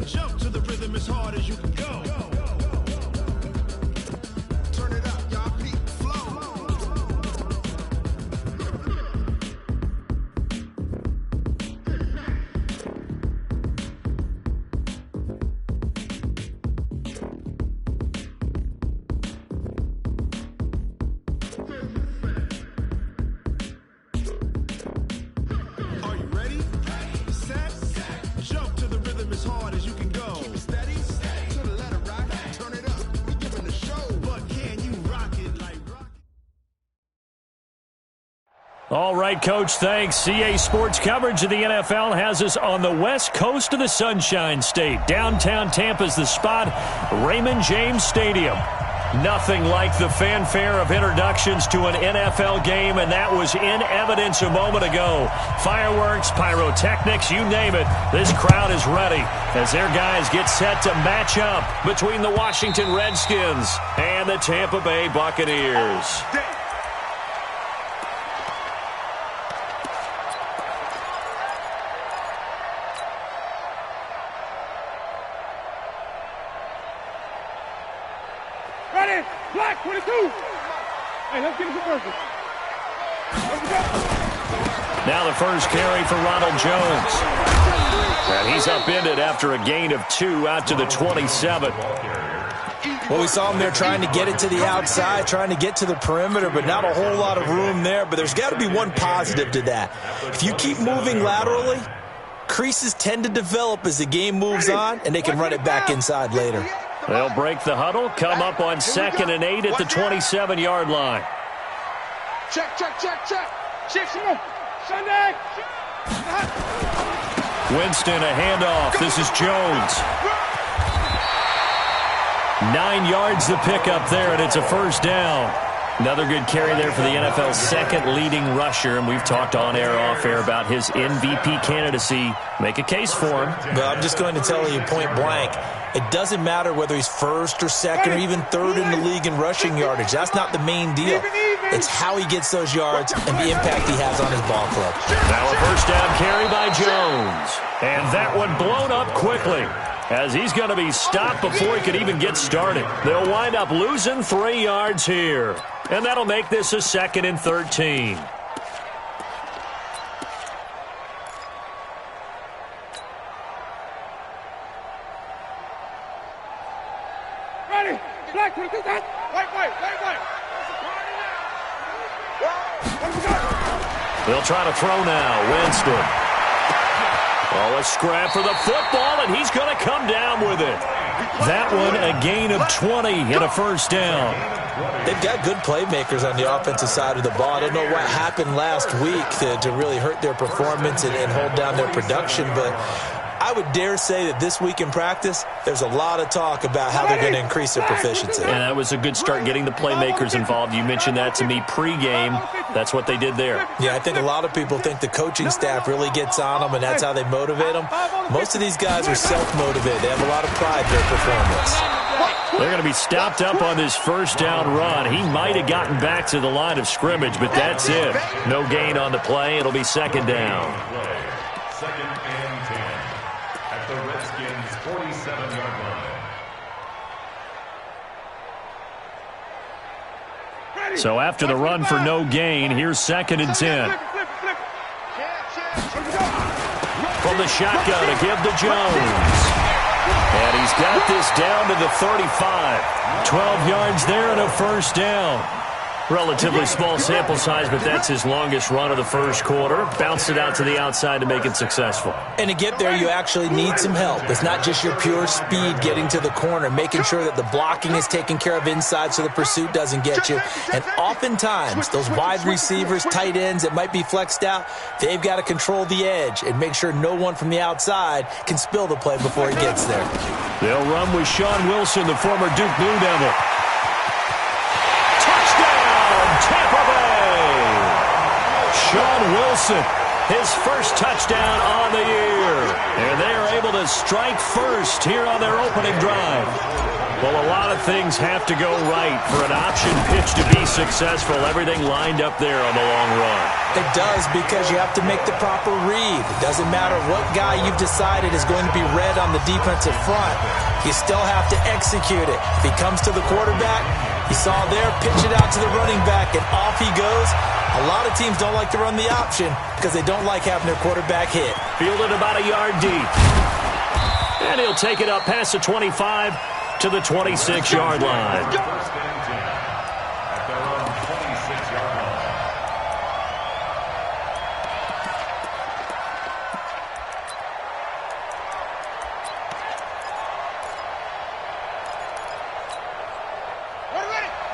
Jump to the rhythm as hard as you can go. Turn it up, y'all. Peak flow. Are you ready? Set. Jump to the rhythm as hard as you can go. Keep it steady. To the letter, right? Turn it up. We giving the show. But can you rock it like rock? All right, Coach, thanks. CA Sports coverage of the NFL has us on the west coast of the Sunshine State. Downtown Tampa's the spot, Raymond James Stadium. Nothing like the fanfare of introductions to an NFL game, and that was in evidence a moment ago. Fireworks, pyrotechnics, you name it. This crowd is ready as their guys get set to match up between the Washington Redskins and the Tampa Bay Buccaneers. Ready, black 22. Hey, let's get it to work. Now the first carry for Ronald Jones. And he's upended after a gain of 2 out to the 27. Well, we saw him there trying to get it to the outside, trying to get to the perimeter, but not a whole lot of room there. But there's got to be one positive to that. If you keep moving laterally, creases tend to develop as the game moves on, and they can run it back inside later. They'll break the huddle, come up on 2nd and 8 at the 27-yard line. Check. Check, Simon. Sunday. Winston, a handoff. This is Jones. 9 yards the pickup there, and it's a first down. Another good carry there for the NFL's second leading rusher, and we've talked on air, off air about his MVP candidacy. Make a case for him. Well, I'm just going to tell you point blank, it doesn't matter whether he's first or second or even third in the league in rushing yardage. That's not the main deal. It's how he gets those yards and the impact he has on his ball club. Now a first down carry by Jones. And that one blown up quickly, as he's going to be stopped before he could even get started. They'll wind up losing 3 yards here. And that'll make this a 2nd and 13. Ready, black 22. Wait. They'll try to throw now. Winston. Oh, a scrap for the football, and he's going to come down with it. That one, a gain of 20 and a first down. They've got good playmakers on the offensive side of the ball. I don't know what happened last week to really hurt their performance and hold down their production, but I would dare say that this week in practice, there's a lot of talk about how they're going to increase their proficiency. And that was a good start, getting the playmakers involved. You mentioned that to me pregame. That's what they did there. Yeah, I think a lot of people think the coaching staff really gets on them, and that's how they motivate them. Most of these guys are self-motivated. They have a lot of pride in their performance. They're going to be stopped up on this first down run. He might have gotten back to the line of scrimmage, but that's it. No gain on the play. It'll be 2nd down. 2nd and 10 at the Redskins' 47-yard line. So after the run for no gain, here's 2nd and 10. From the shotgun to give to Jones. And he's got this down to the 35. 12 yards there and a first down. Relatively small sample size, but that's his longest run of the first quarter. Bounced it out to the outside to make it successful. And to get there, you actually need some help. It's not just your pure speed getting to the corner, making sure that the blocking is taken care of inside so the pursuit doesn't get you. And oftentimes, those wide receivers, tight ends that might be flexed out, they've got to control the edge and make sure no one from the outside can spill the play before he gets there. They'll run with Sean Wilson, the former Duke Blue Devil. Tampa Bay. Sean Wilson, his first touchdown on the year. And they are able able to strike first here on their opening drive. Well, a lot of things have to go right for an option pitch to be successful. Everything lined up there on the long run. It does, because you have to make the proper read. It doesn't matter what guy you've decided is going to be read on the defensive front. You still have to execute it. If he comes to the quarterback, you saw there, pitch it out to the running back, and off he goes. A lot of teams don't like to run the option because they don't like having their quarterback hit. Fielded about a yard deep. And he'll take it up past the 25 to the 26-yard line. First and 10 at their own 26-yard line.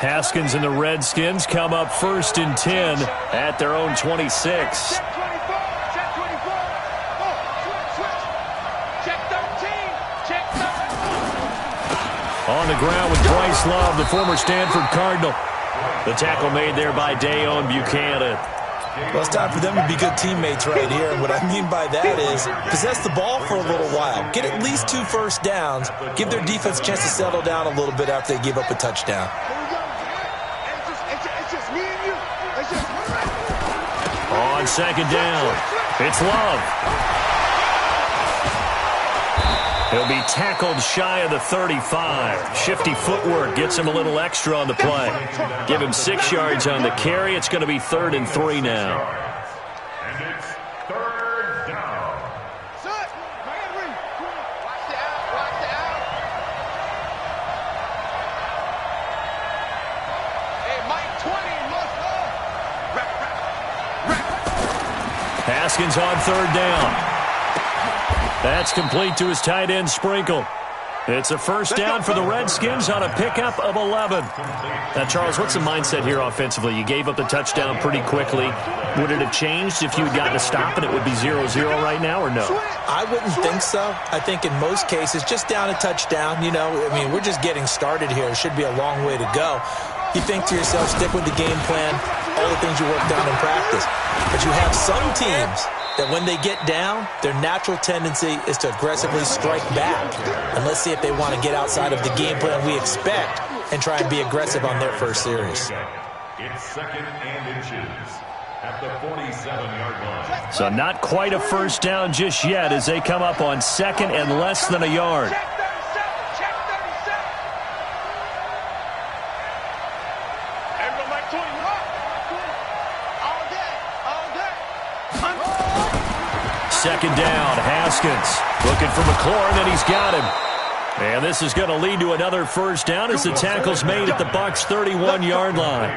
Haskins and the Redskins come up first and 10 at their own 26. On the ground with Bryce Love, the former Stanford Cardinal. The tackle made there by Dayon Buchanan. Well, it's time for them to be good teammates right here. And what I mean by that is possess the ball for a little while. Get at least 2 first downs. Give their defense a chance to settle down a little bit after they give up a touchdown. On second down, it's Love. He'll be tackled shy of the 35. Shifty footwork gets him a little extra on the play. Give him 6 yards on the carry. It's going to be 3rd and 3 now. And it's 3rd down. Haskins on 3rd down. That's complete to his tight end, Sprinkle. It's a first down for the Redskins on a pickup of 11. Now, Charles, what's the mindset here offensively? You gave up the touchdown pretty quickly. Would it have changed if you had gotten a stop and it would be 0-0 right now, or no? I wouldn't think so. I think in most cases, just down a touchdown, you know, I mean, we're just getting started here. It should be a long way to go. You think to yourself, stick with the game plan, all the things you worked on in practice. But you have some teams that when they get down, their natural tendency is to aggressively strike back. And let's see if they want to get outside of the game plan we expect and try and be aggressive on their first series. It's 2nd and inches at the 47-yard line. So not quite a first down just yet as they come up on 2nd and less than a yard. Second down, Haskins looking for McLaurin, and he's got him. And this is going to lead to another first down as the tackle's made at the Bucs' 31-yard line.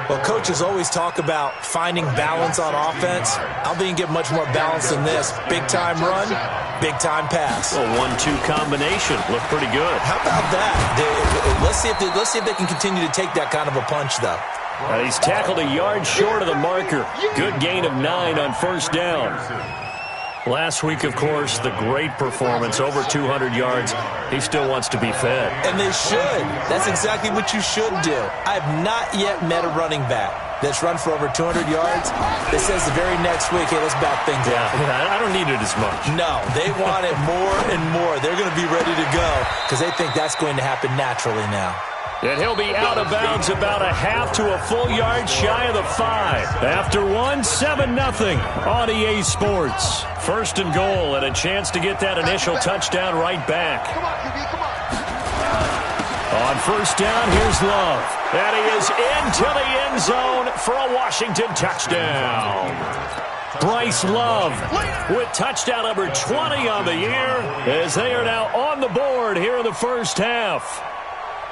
Well, coaches always talk about finding balance on offense. I don't think you get much more balance than this. Big-time run, big-time pass. A 1-2 combination. Looked pretty good. How about that? Let's see if they can continue to take that kind of a punch, though. He's tackled a yard short of the marker. Good gain of 9 on first down. Last week, of course, the great performance, over 200 yards. He still wants to be fed. And they should. That's exactly what you should do. I have not yet met a running back that's run for over 200 yards that says the very next week, hey, let's back things up. Yeah, I don't need it as much. No, they want it more and more. They're going to be ready to go because they think that's going to happen naturally now. And he'll be out of bounds about a half to a full yard shy of the 5. After 1, 7-0 on EA Sports. First and goal and a chance to get that initial touchdown right back. On first down, here's Love. And he is into the end zone for a Washington touchdown. Bryce Love with touchdown number 20 on the year as they are now on the board here in the first half.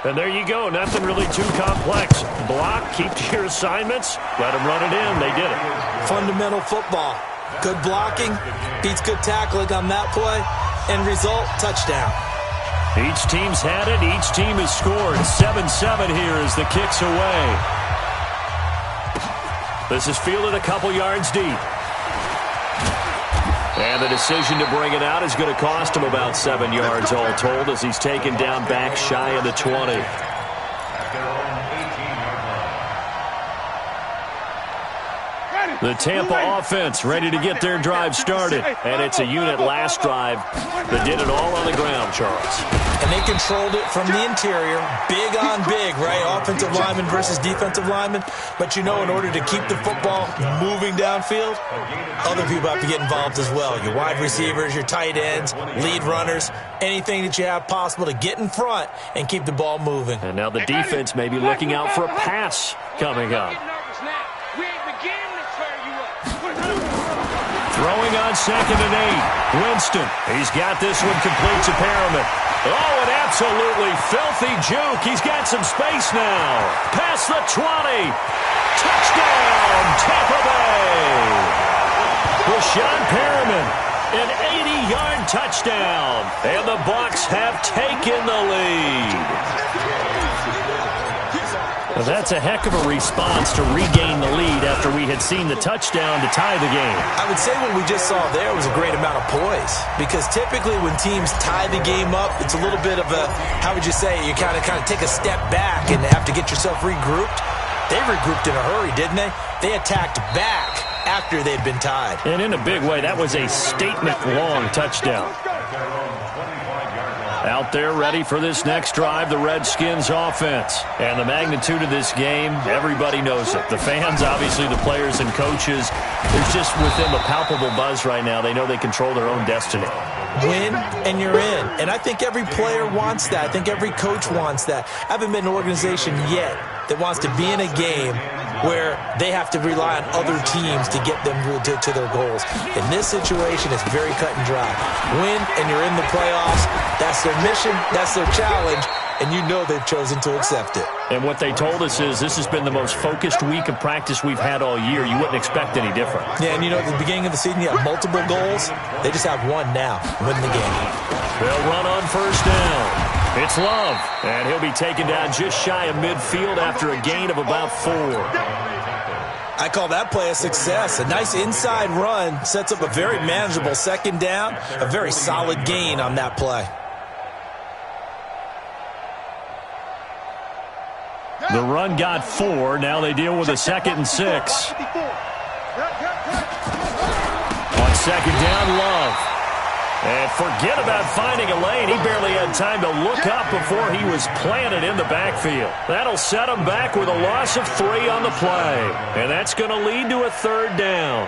And there you go. Nothing really too complex. Block, keep to your assignments, let them run it in. They did it. Fundamental football. Good blocking, beats good tackling on that play, and result, touchdown. Each team's had it. Each team has scored. 7-7 here as the kick's away. This is fielded a couple yards deep. And the decision to bring it out is going to cost him about 7 yards all told as he's taken down back shy of the 20. At their own 18-yard line. The Tampa offense ready to get their drive started. And it's a unit last drive that did it all on the ground, Charles. And they controlled it from the interior, big on big, right? Offensive lineman versus defensive lineman. But you know, in order to keep the football moving downfield, other people have to get involved as well. Your wide receivers, your tight ends, lead runners, anything that you have possible to get in front and keep the ball moving. And now the defense may be looking out for a pass coming up. Throwing on 2nd and 8. Winston. He's got this one complete to Perriman. Oh, an absolutely filthy juke. He's got some space now. Past the 20. Touchdown, Tampa Bay. Rashawn Perriman, an 80-yard touchdown. And the Bucs have taken the lead. Well, that's a heck of a response to regain the lead after we had seen the touchdown to tie the game. I would say what we just saw there was a great amount of poise, because typically when teams tie the game up, it's a little bit of a, how would you say, you kind of take a step back and have to get yourself regrouped. They regrouped in a hurry, didn't they? They attacked back after they'd been tied. And in a big way, that was a statement-long touchdown. Out there ready for this next drive, the Redskins offense. And the magnitude of this game, everybody knows it. The fans, obviously the players and coaches, there's just with them a palpable buzz right now. They know they control their own destiny. Win and you're in. And I think every player wants that. I think every coach wants that. I haven't been in an organization yet that wants to be in a game where they have to rely on other teams to get them to their goals. In this situation, it's very cut and dry. Win and you're in the playoffs. That's their mission. That's their challenge. And you know they've chosen to accept it. And what they told us is this has been the most focused week of practice we've had all year. You wouldn't expect any different. Yeah, and you know, at the beginning of the season, you have multiple goals. They just have one now, win the game. They'll run on 1st down. It's Love, and he'll be taken down just shy of midfield after a gain of about 4. I call that play a success. A nice inside run sets up a very manageable 2nd down, a very solid gain on that play. The run got 4. Now they deal with a 2nd and 6. On 2nd down, Love. And forget about finding a lane. He barely had time to look up before he was planted in the backfield. That'll set him back with a loss of 3 on the play. And that's going to lead to a 3rd down.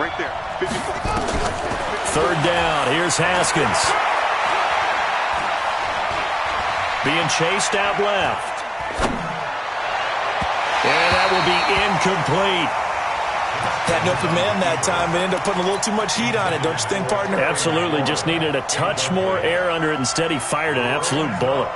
Right there, 54. 3rd down. Here's Haskins. Being chased out left. And that will be incomplete. Had no command that time, but ended up putting a little too much heat on it, don't you think, partner? Absolutely. Just needed a touch more air under it. Instead, he fired an absolute bullet.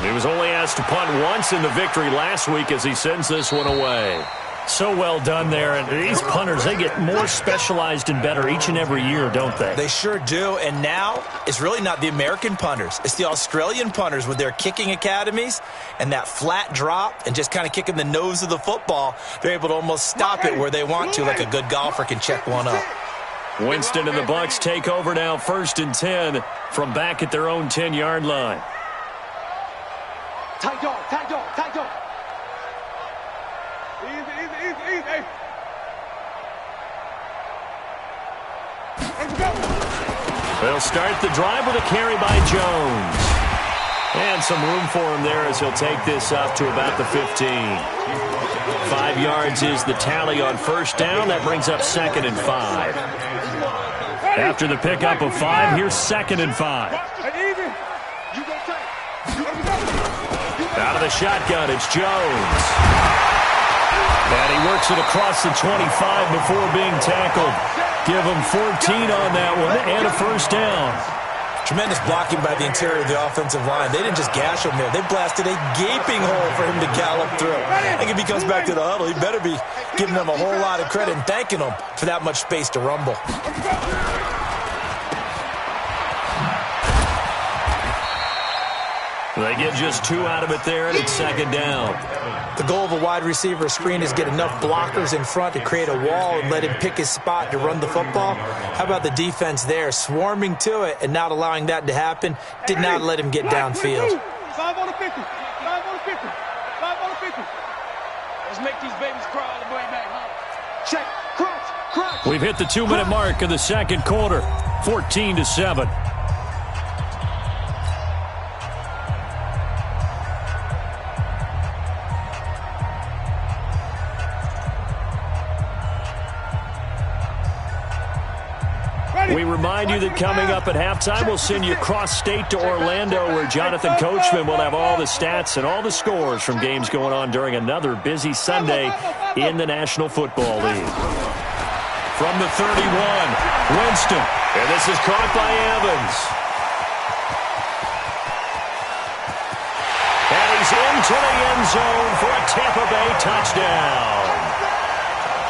He was only asked to punt once in the victory last week as he sends this one away. So well done there. And these punters, they get more specialized and better each and every year, don't they? They sure do. And now it's really not the American punters. It's the Australian punters with their kicking academies and that flat drop and just kind of kicking the nose of the football. They're able to almost stop it where they want to, like a good golfer can check one up. Winston and the Bucs take over now, 1st and 10 from back at their own 10-yard line. Tight dog, tight dog, tight dog. Easy. Let's go. They'll start the drive with a carry by Jones. And some room for him there as he'll take this up to about the 15. 5 yards is the tally on 1st down. That brings up 2nd and 5. After the pickup of 5, here's 2nd and 5. Out of the shotgun, it's Jones. And he works it across the 25 before being tackled. Give him 14 on that one and a 1st down. Tremendous blocking by the interior of the offensive line. They didn't just gash him there. They blasted a gaping hole for him to gallop through. I think if he comes back to the huddle, he better be giving them a whole lot of credit and thanking them for that much space to rumble. They get just 2 out of it there, and it's second down. The goal of a wide receiver screen is get enough blockers in front to create a wall and let him pick his spot to run the football. How about the defense there, swarming to it and not allowing that to happen? Did not let him get downfield. 5 on the 50. 5 on the 50. 5 on the 50. Let's make these babies cry all the way back home. Check. Crunch. We've hit the 2-minute mark of the second quarter. 14-7. We remind you that coming up at halftime, we'll send you cross-state to Orlando, where Jonathan Coachman will have all the stats and all the scores from games going on during another busy Sunday in the National Football League. From the 31, Winston, and this is caught by Evans. And he's into the end zone for a Tampa Bay touchdown.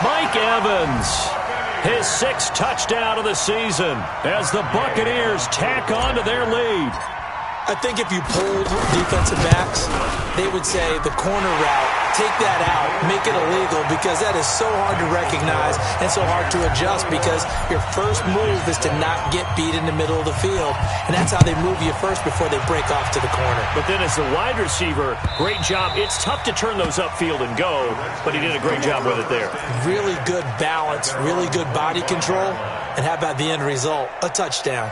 Mike Evans, his 6th touchdown of the season as the Buccaneers tack on to their lead. I think if you polled defensive backs, they would say the corner route, take that out, make it illegal, because that is so hard to recognize and so hard to adjust, because your first move is to not get beat in the middle of the field, and that's how they move you first before they break off to the corner. But then as the wide receiver, great job. It's tough to turn those upfield and go, but he did a great job with it there. Really good balance, really good body control, and how about the end result? A touchdown.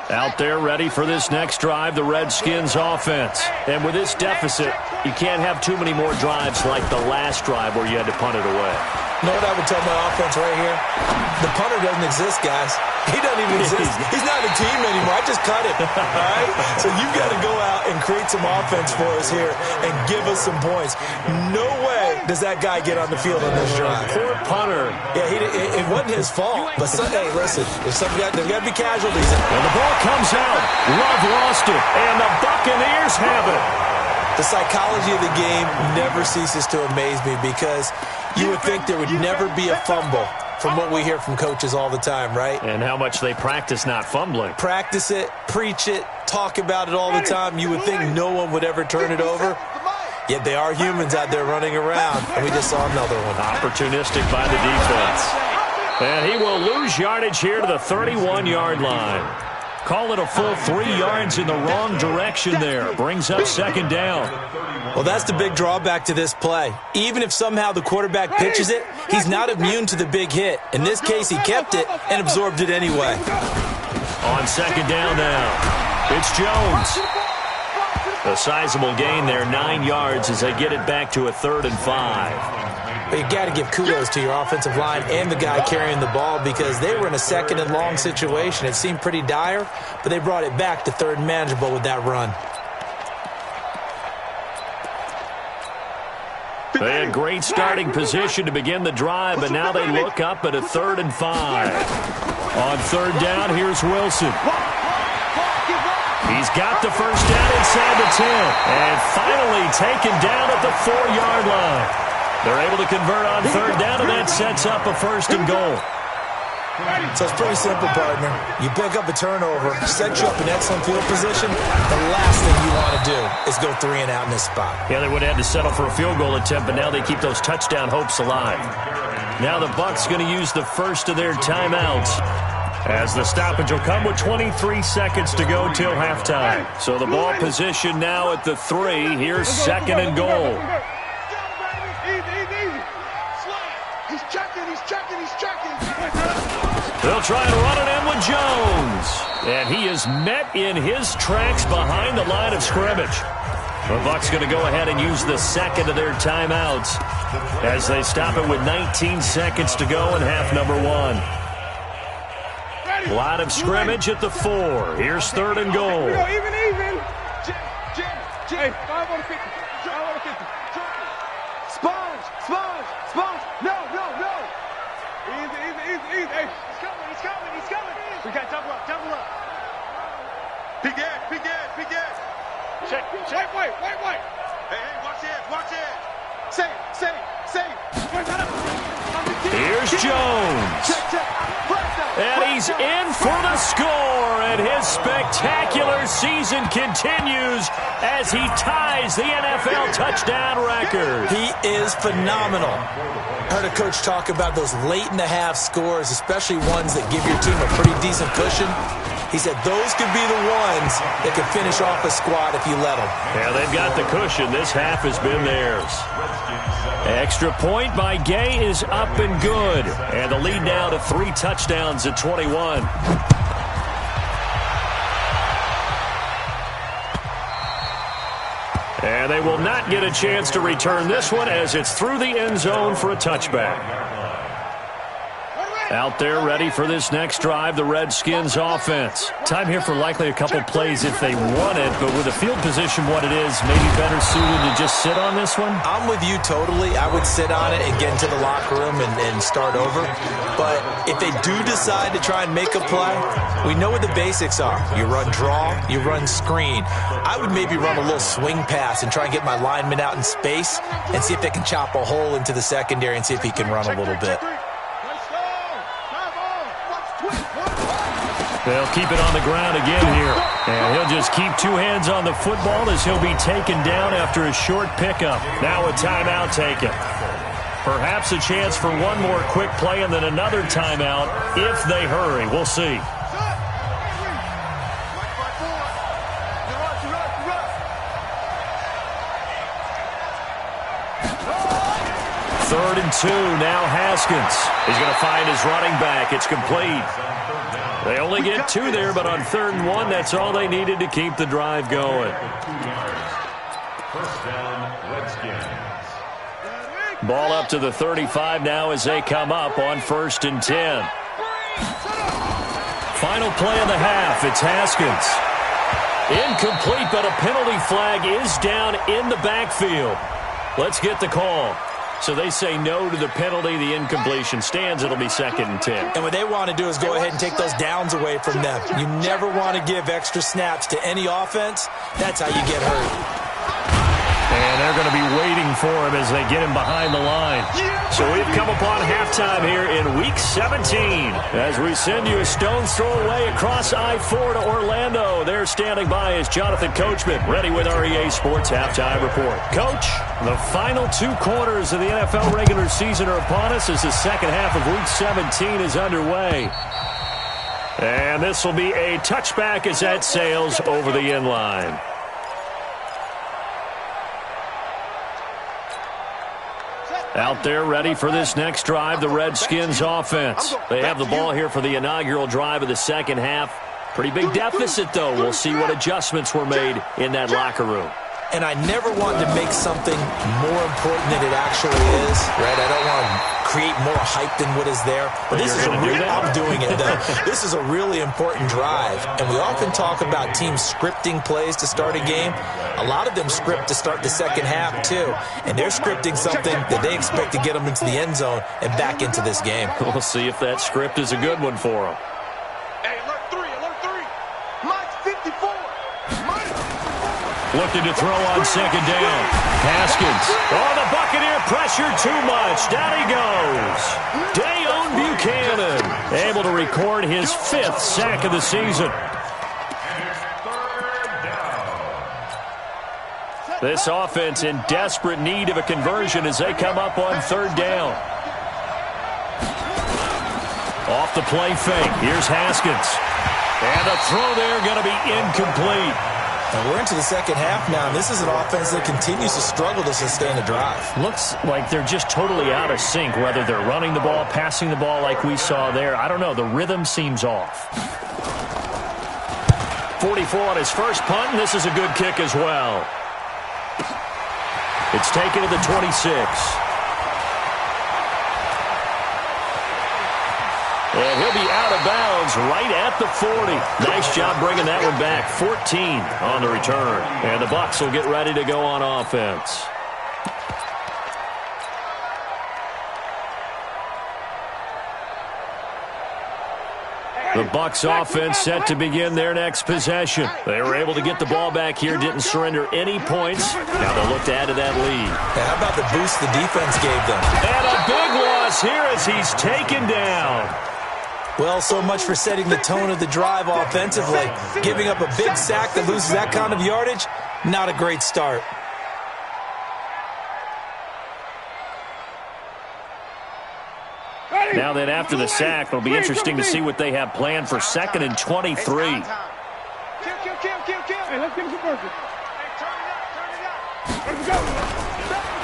Out there ready for this next drive, the Redskins offense. And with this deficit, you can't have too many more drives like the last drive where you had to punt it away. You know what I would tell my offense right here? The punter doesn't exist, guys. He doesn't even exist. He's not a team anymore. I just cut him. All right? So you've got to go out and create some offense for us here and give us some points. No way does that guy get on the field on this drive. Poor punter. Yeah, it wasn't his fault. But, hey, listen, there's got to be casualties. And the ball comes out. Love lost it. And the Buccaneers have it. The psychology of the game never ceases to amaze me, because you would think there would never be a fumble from what we hear from coaches all the time, right? And how much they practice not fumbling. Practice it, preach it, talk about it all the time. You would think no one would ever turn it over. Yet they are humans out there running around, and we just saw another one. Opportunistic by the defense. And he will lose yardage here to the 31-yard line. Call it a full 3 yards in the wrong direction there. Brings up second down. Well, that's the big drawback to this play. Even if somehow the quarterback pitches it, he's not immune to the big hit. In this case, he kept it and absorbed it anyway. On second down now, it's Jones. A sizable gain there, 9 yards as they get it back to a 3rd and 5. But you got to give kudos to your offensive line and the guy carrying the ball, because they were in a 2nd and long situation. It seemed pretty dire, but they brought it back to 3rd and manageable with that run. They had great starting position to begin the drive, but now they look up at a 3rd and 5. On 3rd down, here's Wilson. He's got the first down inside the 10, and finally taken down at the 4-yard line. They're able to convert on 3rd down, and that sets up a 1st and goal. So it's pretty simple, partner. You pick up a turnover, set you up in excellent field position. The last thing you want to do is go 3 and out in this spot. Yeah, they would have had to settle for a field goal attempt, but now they keep those touchdown hopes alive. Now the Bucs going to use the first of their timeouts, as the stoppage will come with 23 seconds to go till halftime. So the ball position now at the 3. Here's 2nd and goal. They'll try and run it in with Jones. And he is met in his tracks behind the line of scrimmage. The Bucs going to go ahead and use the 2nd of their timeouts as they stop it with 19 seconds to go in half number 1. Line of scrimmage at the 4. Here's 3rd and goal. Even. Hey, 5 on the 50. 5 on the 50. Sponge. No. Easy. Hey, he's coming. We got double up. Peek in. Check. White. Hey, watch it. Say. Here's Jones. And he's in for the score, and his spectacular season continues as he ties the NFL touchdown record. He is phenomenal. I heard a coach talk about those late-in-the-half scores, especially ones that give your team a pretty decent cushion. He said those could be the ones that could finish off a squad if you let them. Yeah, they've got the cushion. This half has been theirs. Extra point by Gay is up and good. And the lead now to 3 touchdowns at 21. And they will not get a chance to return this one as it's through the end zone for a touchback. Out there ready for this next drive, the Redskins offense. Time here for likely a couple plays if they want it, but with the field position what it is, maybe better suited to just sit on this one? I'm with you totally. I would sit on it and get into the locker room and start over. But if they do decide to try and make a play, we know what the basics are. You run draw, you run screen. I would maybe run a little swing pass and try and get my lineman out in space and see if they can chop a hole into the secondary and see if he can run a little bit. They'll keep it on the ground again here. And he'll just keep 2 hands on the football as he'll be taken down after a short pickup. Now a timeout taken. Perhaps a chance for one more quick play and then another timeout if they hurry. We'll see. Third and 2. Now Haskins. He's going to find his running back. It's complete. They only get 2 there, but on 3rd and 1, that's all they needed to keep the drive going. First down, Redskins. Ball up to the 35 now as they come up on 1st and 10. Final play of the half. It's Haskins. Incomplete, but a penalty flag is down in the backfield. Let's get the call. So they say no to the penalty. The incompletion stands. It'll be 2nd and 10. And what they want to do is go ahead and take those downs away from them. You never want to give extra snaps to any offense. That's how you get hurt. And they're going to be waiting for him as they get him behind the line. So we've come upon halftime here in Week 17 as we send you a stone's throw away across I-4 to Orlando. There standing by is Jonathan Coachman, ready with our EA Sports Halftime Report. Coach, the final 2 quarters of the NFL regular season are upon us as the second half of Week 17 is underway. And this will be a touchback as that sails over the end line. Out there ready for this next drive, the Redskins offense. They have the ball here for the inaugural drive of the second half. Pretty big deficit, though. We'll see what adjustments were made in that locker room. And I never want to make something more important than it actually is, right? I don't want to create more hype than what is there. But this is I'm doing it, though. This is a really important drive. And we often talk about teams scripting plays to start a game. A lot of them script to start the second half, too. And they're scripting something that they expect to get them into the end zone and back into this game. We'll see if that script is a good one for them. Hey, alert 3. Mike's 54. Looking to throw on second down. Haskins. Oh, the Buccaneer pressure too much. Down he goes. Dayon Buchanan able to record his 5th sack of the season. This offense in desperate need of a conversion as they come up on 3rd down. Off the play fake. Here's Haskins. And the throw there going to be incomplete. And we're into the second half now, and this is an offense that continues to struggle to sustain a drive. Looks like they're just totally out of sync, whether they're running the ball, passing the ball like we saw there. I don't know. The rhythm seems off. 44 on his first punt, and this is a good kick as well. It's taken to the 26. And he'll be out of bounds right at the 40. Nice job bringing that one back. 14 on the return. And the Bucs will get ready to go on offense. The Bucs offense set to begin their next possession. They were able to get the ball back here, didn't surrender any points. Now they'll look to add to that lead. How about the boost the defense gave them? And a big loss here as he's taken down. Well, so much for setting the tone of the drive offensively. Giving up a big sack that loses that kind of yardage, not a great start. Now then, after the sack, it'll be interesting to see what they have planned for 2nd and 23. Hey, let's give him some work. Let's go.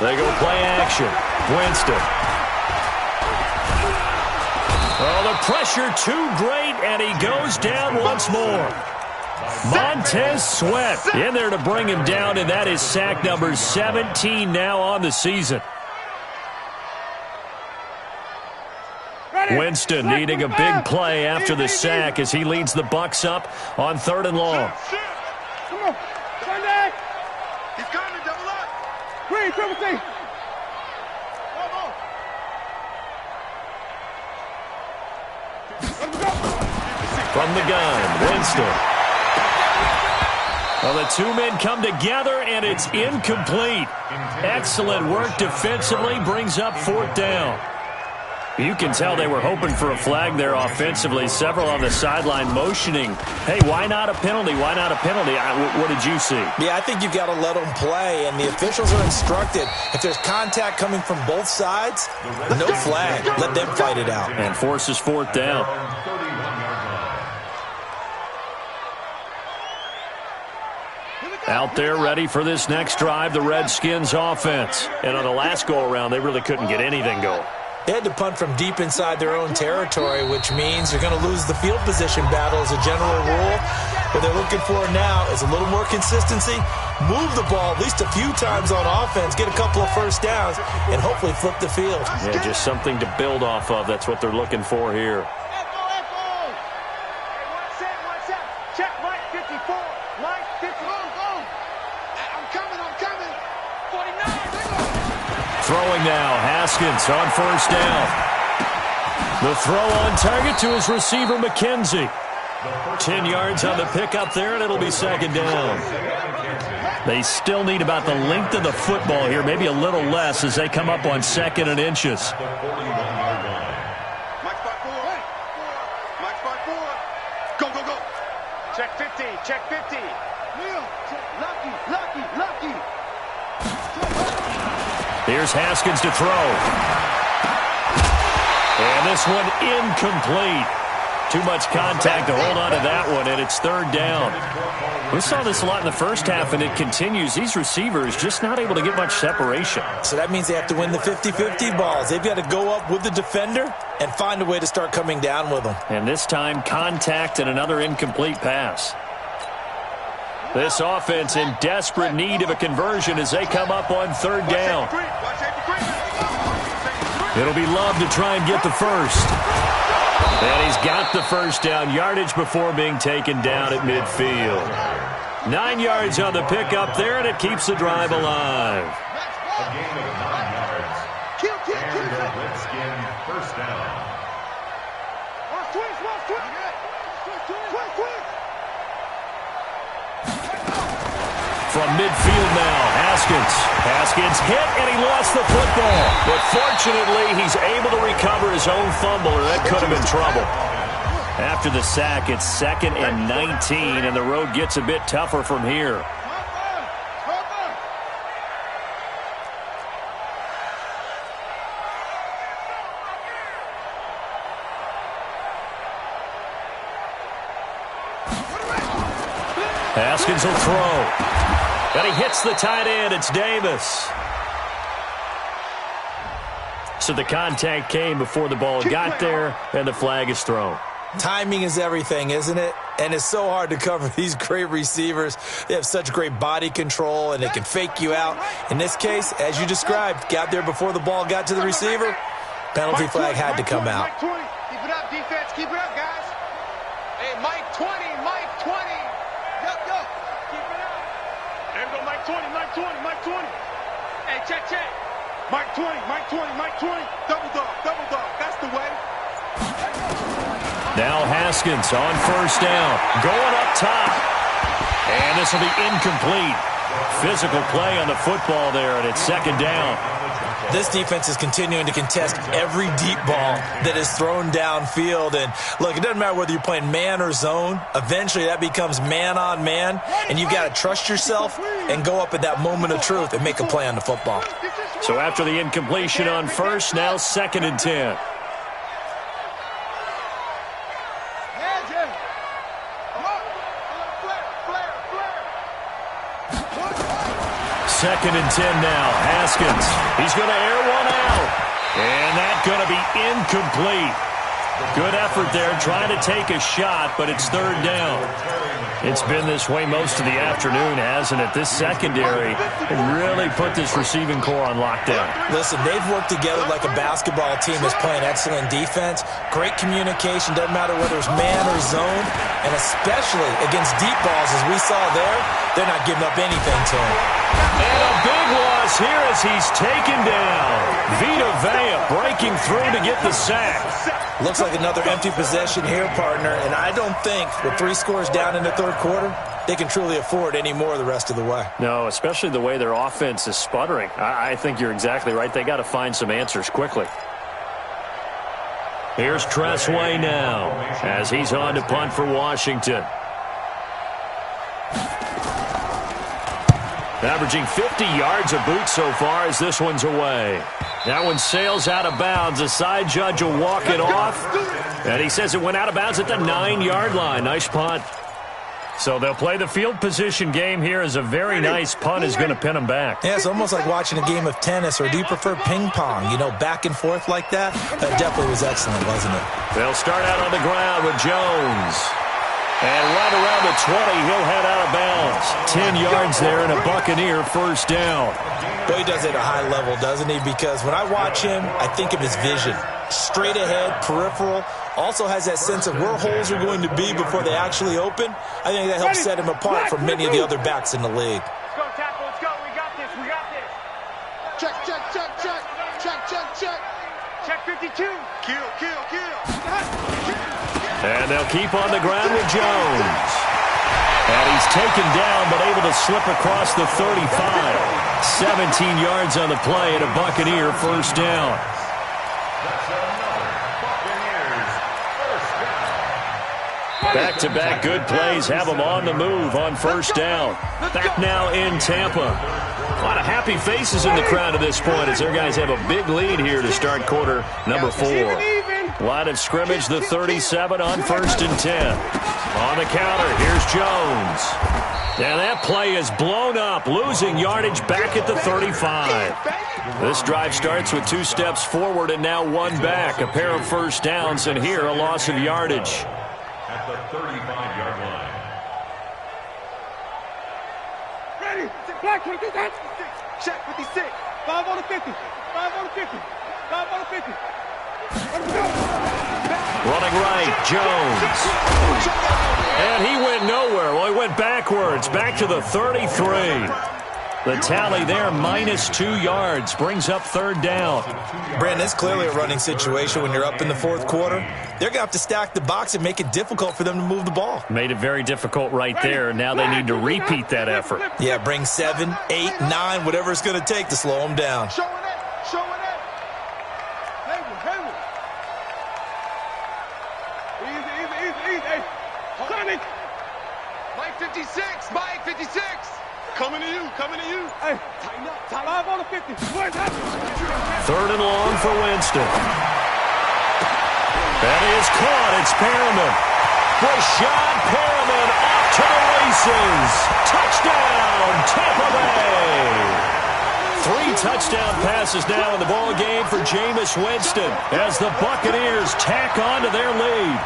They go play action. Winston. Oh, the pressure too great, and he goes down once more. Montez Sweat in there to bring him down, and that is sack number 17 now on the season. Winston needing a big play after the sack as he leads the Bucs up on 3rd and long. Come on. Sunday. He's coming. Double up. Green, triple C. From the gun, Winston. Well, the two men come together, and it's incomplete. Excellent work defensively, brings up 4th down. You can tell they were hoping for a flag there offensively. Several on the sideline motioning, hey, why not a penalty? Why not a penalty? What did you see? Yeah, I think you've got to let them play, and the officials are instructed. If there's contact coming from both sides, no flag. Let them fight it out. And forces 4th down. Out there ready for this next drive, the Redskins offense. And on the last go-around, they really couldn't get anything going. They had to punt from deep inside their own territory, which means you're going to lose the field position battle as a general rule. What they're looking for now is a little more consistency, move the ball at least a few times on offense, get a couple of first downs, and hopefully flip the field. Yeah, just something to build off of. That's what they're looking for here. Check Mike 54. Mike 54. I'm coming. 49. Throwing now, Haskins on 1st down. The throw on target to his receiver, McKenzie. 10 yards on the pickup there, and it'll be 2nd down. They still need about the length of the football here, maybe a little less as they come up on 2nd and inches. Mike spot 4. Go. Check 50. Lucky. Here's Haskins to throw. And this one incomplete. Too much contact to hold on to that one, and it's 3rd down. We saw this a lot in the first half, and it continues. These receivers just not able to get much separation. So that means they have to win the 50-50 balls. They've got to go up with the defender and find a way to start coming down with them. And this time, contact and another incomplete pass. This offense in desperate need of a conversion as they come up on 3rd down. It'll be Love to try and get the first. And he's got the first down, yardage before being taken down at midfield. 9 yards on the pickup there, and it keeps the drive alive. A gain of 9 yards. And the Redskin first down. From midfield now, Haskins hit, and he lost the football. But fortunately, he's able to recover his own fumble, or that could have been trouble. After the sack, it's 2nd and 19, and the road gets a bit tougher from here. Haskins will throw. And he hits the tight end. It's Davis. So the contact came before the ball got there, and the flag is thrown. Timing is everything, isn't it? And it's so hard to cover these great receivers. They have such great body control, and they can fake you out. In this case, as you described, got there before the ball got to the receiver. Penalty flag had to come out. Mike 20. Keep it up, defense. Keep it up, guys. Hey, Mike 20. Go. Keep it up. There we go, Mike 20. Hey, check. Mike 20. Double dog. That's the way. Now Haskins on first down. Going up top. And this will be incomplete. Physical play on the football there, and it's second down. This defense is continuing to contest every deep ball that is thrown downfield. And, look, it doesn't matter whether you're playing man or zone. Eventually that becomes man on man, and you've got to trust yourself and go up at that moment of truth and make a play on the football. So after the incompletion on first, now 2nd and 10. Second and 10 now. Haskins. He's going to air one out. And that's going to be incomplete. Good effort there, trying to take a shot, but it's third down. It's been this way most of the afternoon, hasn't it? This secondary really put this receiving core on lockdown. Listen, they've worked together like a basketball team that's playing excellent defense. Great communication, doesn't matter whether it's man or zone. And especially against deep balls, as we saw there, they're not giving up anything to him. And a big loss here as he's taken down. Vita Vea breaking through to get the sack. Looks like another empty possession here, partner, and I don't think with 3 scores down in the third quarter, they can truly afford any more the rest of the way. No, especially the way their offense is sputtering. I think you're exactly right. They got to find some answers quickly. Here's Tressway now as he's on to punt for Washington. Averaging 50 yards a boot so far as this one's away. That one sails out of bounds. The side judge will walk it off. And he says it went out of bounds at the 9-yard line. Nice punt. So they'll play the field position game here as a very nice punt is going to pin them back. Yeah, it's almost like watching a game of tennis, or do you prefer ping pong? You know, back and forth like that? That definitely was excellent, wasn't it? They'll start out on the ground with Jones. And right around the 20, he'll head out of bounds. 10 yards there and a Buccaneer first down. Boy, he does it at a high level, doesn't he? Because when I watch him, I think of his vision. Straight ahead, peripheral. Also has that sense of where holes are going to be before they actually open. I think that helps set him apart from many of the other backs in the league. Let's go, tackle. Let's go. We got this. We got this. Check, check, check, check. Check, check, check. Check 52. Kill, kill, kill. And they'll keep on the ground with Jones. And he's taken down but able to slip across the 35. 17 yards on the play and a Buccaneer first down. Back-to-back good plays have them on the move on first down. Back now in Tampa. A lot of happy faces in the crowd at this point as their guys have a big lead here to start quarter number 4. Line of scrimmage, the 37 on first and 10. On the counter, here's Jones. And that play is blown up, losing yardage back at the 35. This drive starts with 2 steps forward and now 1 back. A pair of first downs, and here a loss of yardage. At the 35-yard line. Ready. Black, can you do that? Check 56. 5 on the 50. 5 on the 50. 5 on the 50. Running right, Jones. And he went nowhere. Well, he went backwards, back to the 33. The tally there, minus 2 yards, brings up third down. Brandon, it's clearly a running situation when you're up in the fourth quarter. They're going to have to stack the box and make it difficult for them to move the ball. Made it very difficult right there. Now they need to repeat that effort. Yeah, bring 7, 8, 9, whatever it's going to take to slow them down. Showing it. Showing it. Hayward. Easy. Hey, Sonic. Mike 56. Mike 56. Coming to you. Hey, tighten up. 5 on the 50. Third and long for Winston. That is caught. It's Perriman. Rashad Perriman off to the races. Touchdown, Tampa Bay. 3 touchdown passes now in the ball game for Jameis Winston as the Buccaneers tack on to their lead.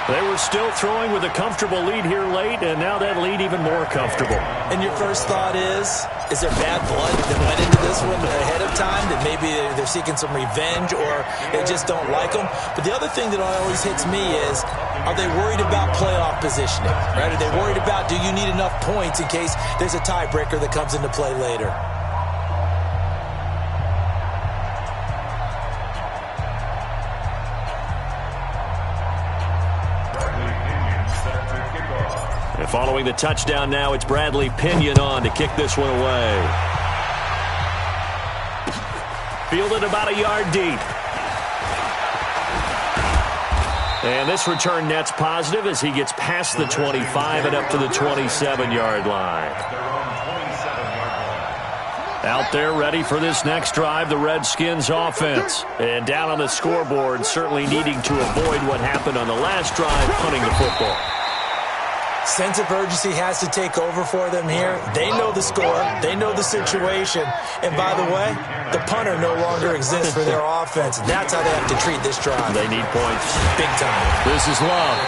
They were still throwing with a comfortable lead here late, and now that lead even more comfortable. And your first thought is there bad blood that went into this one ahead of time, that maybe they're seeking some revenge or they just don't like them? But the other thing that always hits me is, are they worried about playoff positioning? Right? Are they worried about, do you need enough points in case there's a tiebreaker that comes into play later? And following the touchdown now, it's Bradley Pinion on to kick this one away. Fielded about a yard deep. And this return net's positive as he gets past the 25 and up to the 27-yard line. Out there ready for this next drive, the Redskins offense. And down on the scoreboard, certainly needing to avoid what happened on the last drive, punting the football. Sense of urgency has to take over for them here. They know the score. They know the situation. And by the way, the punter no longer exists for their offense. That's how they have to treat this drive. They need points. Big time. This is Love.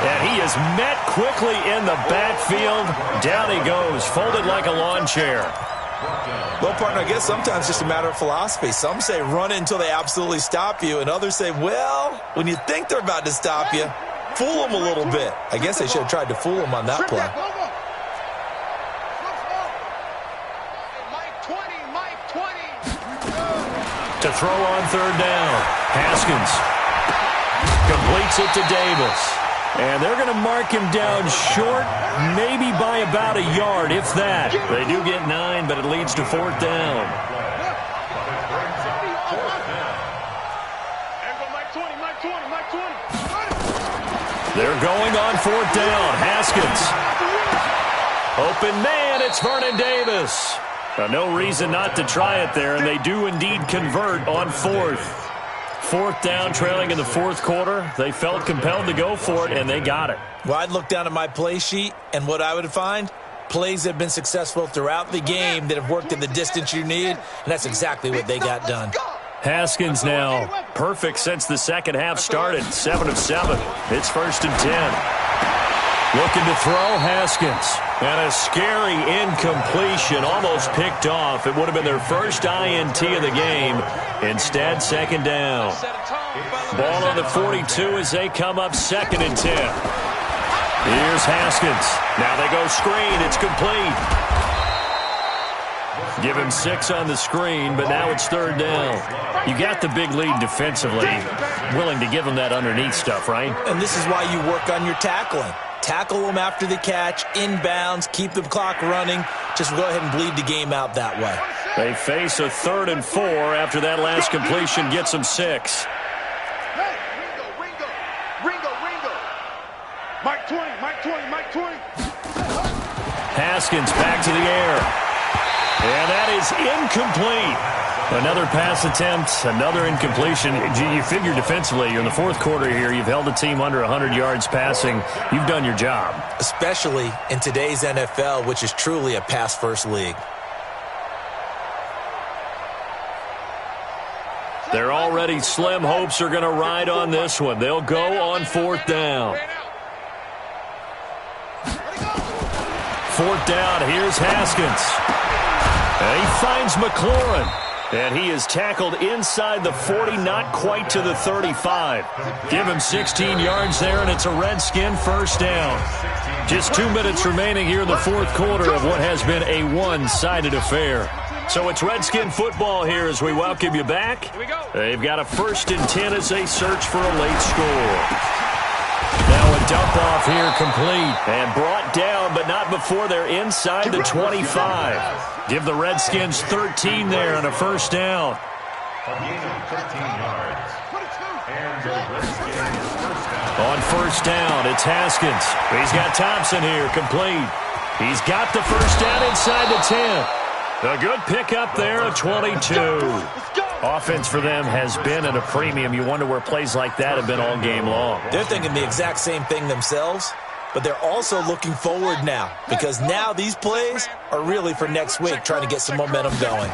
And he is met quickly in the backfield. Down he goes, folded like a lawn chair. Well, partner, I guess sometimes it's just a matter of philosophy. Some say run until they absolutely stop you, and others say, well, when you think they're about to stop you, fool them a little bit. I guess they should have tried to fool them on that play. To throw on third down. Haskins completes it to Davis. And they're going to mark him down short, maybe by about a yard, if that. They do get 9, but it leads to fourth down. They're going on fourth down. Haskins. Open man, it's Vernon Davis. No reason not to try it there, and they do indeed convert on fourth. Fourth down, trailing in the fourth quarter. They felt compelled to go for it, and they got it. Well, I'd look down at my play sheet, and what I would find, plays that have been successful throughout the game that have worked in the distance you need, and that's exactly what they got done. Haskins now, perfect since the second half started, 7 of 7. It's first and 10. Looking to throw, Haskins. And a scary incompletion, almost picked off. It would have been their first INT of the game. Instead, second down. Ball on the 42 as they come up second and 10. Here's Haskins. Now they go screen. It's complete. Give him 6 on the screen, but now it's third down. You got the big lead defensively. Willing to give them that underneath stuff, right? And this is why you work on your tackling. Tackle them after the catch, inbounds, keep the clock running. Just go ahead and bleed the game out that way. They face a 3rd and 4 after that last completion gets them 6. Hey, Ringo. Mike 20, Mike 20. Haskins back to the air. And that is incomplete. Another pass attempt, another incompletion. You figure defensively, in the fourth quarter here, you've held a team under 100 yards passing. You've done your job. Especially in today's NFL, which is truly a pass-first league. Their already slim hopes are going to ride on this one. They'll go on fourth down. Fourth down, here's Haskins. And he finds McLaurin. And he is tackled inside the 40, not quite to the 35. Give him 16 yards there, and it's a Redskin first down. Just 2 minutes remaining here in the fourth quarter of what has been a one-sided affair. So it's Redskin football here as we welcome you back. They've got a 1st and 10 as they search for a late score. Now a dump off here complete and brought down, but not before they're inside the 25. Give the Redskins 13 there on a first down. A gain of 13 yards. And the Redskins first down. On first down, it's Haskins. He's got Thompson here, complete. He's got the first down inside the 10. A good pickup there, a 22. Offense for them has been at a premium. You wonder where plays like that have been all game long. They're thinking the exact same thing themselves, but they're also looking forward now because now these plays are really for next week, trying to get some momentum going.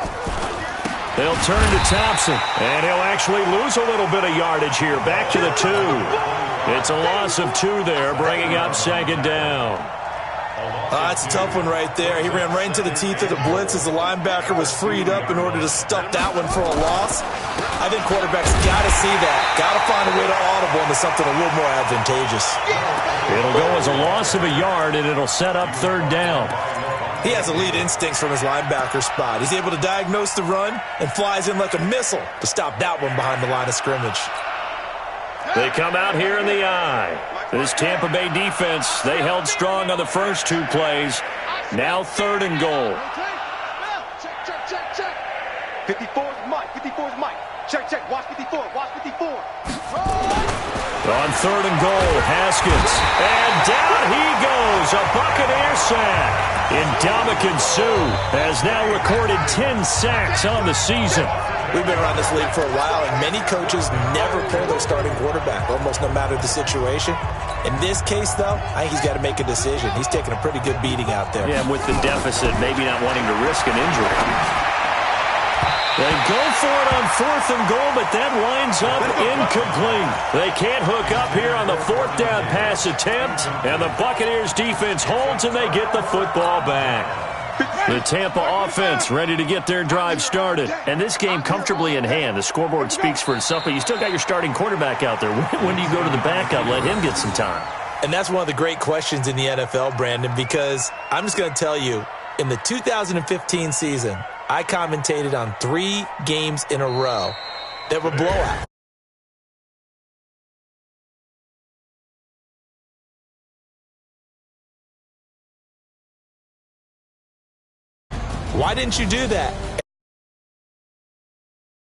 They'll turn to Thompson, and he'll actually lose a little bit of yardage here, back to the 2. It's a loss of 2 there, bringing up second down. That's a tough one right there. He ran right into the teeth of the blitz as the linebacker was freed up in order to stuff that one for a loss. I think quarterbacks got to see that. Got to find a way to audible into something a little more advantageous. It'll go as a loss of a yard, and it'll set up third down. He has elite instincts from his linebacker spot. He's able to diagnose the run and flies in like a missile to stop that one behind the line of scrimmage. They come out here in the I. This Tampa Bay defense, they held strong on the first 2 plays. Now 3rd and goal. Check. 54 is Mike. 54 is Mike. Check. Watch 54. Watch 54. On 3rd and goal, Haskins. And down he goes. A Buccaneer sack. Ndamukong Suh has now recorded 10 sacks on the season. We've been around this league for a while, and many coaches never pull their starting quarterback, almost no matter the situation. In this case, though, I think he's got to make a decision. He's taking a pretty good beating out there. Yeah, and with the deficit, maybe not wanting to risk an injury. They go for it on 4th and goal, but that winds up incomplete. They can't hook up here on the 4th down pass attempt, and the Buccaneers defense holds and they get the football back. The Tampa offense ready to get their drive started. And this game comfortably in hand. The scoreboard speaks for itself, but you still got your starting quarterback out there. When do you go to the backup, let him get some time? And that's one of the great questions in the NFL, Brandon, because I'm just going to tell you, in the 2015 season, I commentated on 3 games in a row that were blowouts. Why didn't you do that?